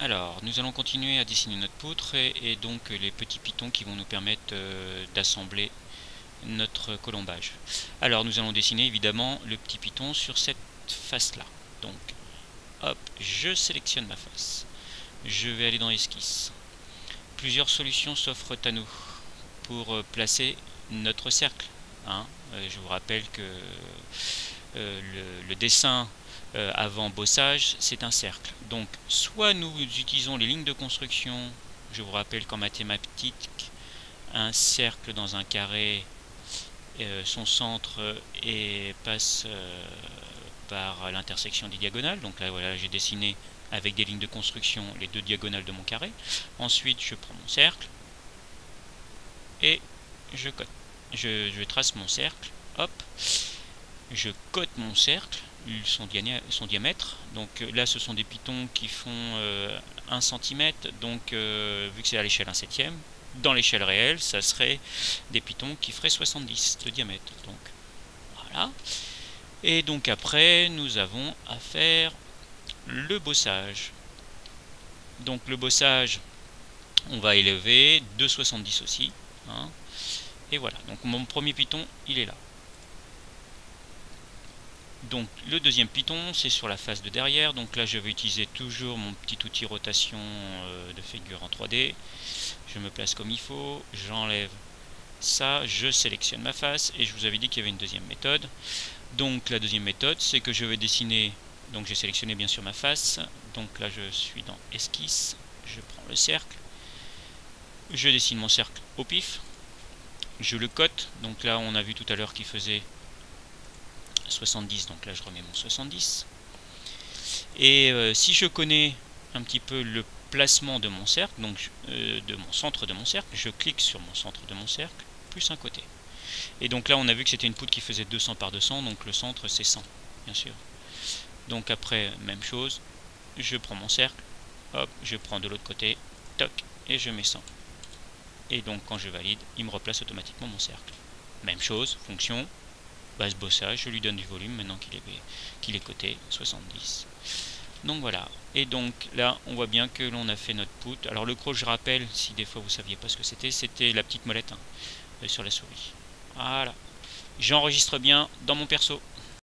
Alors, nous allons continuer à dessiner notre poutre et donc les petits pitons qui vont nous permettre d'assembler notre colombage. Alors, nous allons dessiner évidemment le petit piton sur cette face-là. Donc, hop, je sélectionne ma face. Je vais aller dans Esquisse. Plusieurs solutions s'offrent à nous pour placer notre cercle. Je vous rappelle que le dessin avant bossage, c'est un cercle. Donc, soit nous utilisons les lignes de construction. Je vous rappelle qu'en mathématiques, un cercle dans un carré, son centre passe par l'intersection des diagonales. Donc là, voilà, j'ai dessiné avec des lignes de construction les deux diagonales de mon carré. Ensuite, je prends mon cercle et je cote. Je trace mon cercle. Hop, je cote mon cercle, son diamètre. Donc là, ce sont des pitons qui font 1 cm. Donc, vu que c'est à l'échelle 1/7, dans l'échelle réelle, ça serait des pitons qui feraient 70 de diamètre. Donc, voilà. Et donc après, nous avons à faire le bossage. Donc le bossage, on va élever de 70 aussi. Et voilà, donc mon premier piton, il est là. Donc le deuxième piton, c'est sur la face de derrière. Donc là, je vais utiliser toujours mon petit outil rotation de figure en 3D. Je me place comme il faut, j'enlève ça, je sélectionne ma face. Et je vous avais dit qu'il y avait une deuxième méthode. Donc la deuxième méthode, c'est que je vais dessiner, donc j'ai sélectionné bien sûr ma face. Donc là, je suis dans Esquisse, je prends le cercle. Je dessine mon cercle au pif. Je le cote. Donc là, on a vu tout à l'heure qu'il faisait 70, donc là je remets mon 70. Et si je connais un petit peu le placement de mon cercle, donc de mon centre de mon cercle, je clique sur mon centre de mon cercle, plus un côté. Et donc là on a vu que c'était une poutre qui faisait 200 par 200, donc le centre c'est 100, bien sûr. Donc après, même chose, je prends mon cercle, hop, je prends de l'autre côté, toc, et je mets 100. Et donc quand je valide, il me replace automatiquement mon cercle. Même chose, fonction, base bossage, je lui donne du volume maintenant qu'il est coté 70. Donc voilà, et donc là on voit bien que l'on a fait notre poutre. Alors le croc, je rappelle, si des fois vous saviez pas ce que c'était la petite molette sur la souris. Voilà, j'enregistre bien dans mon perso.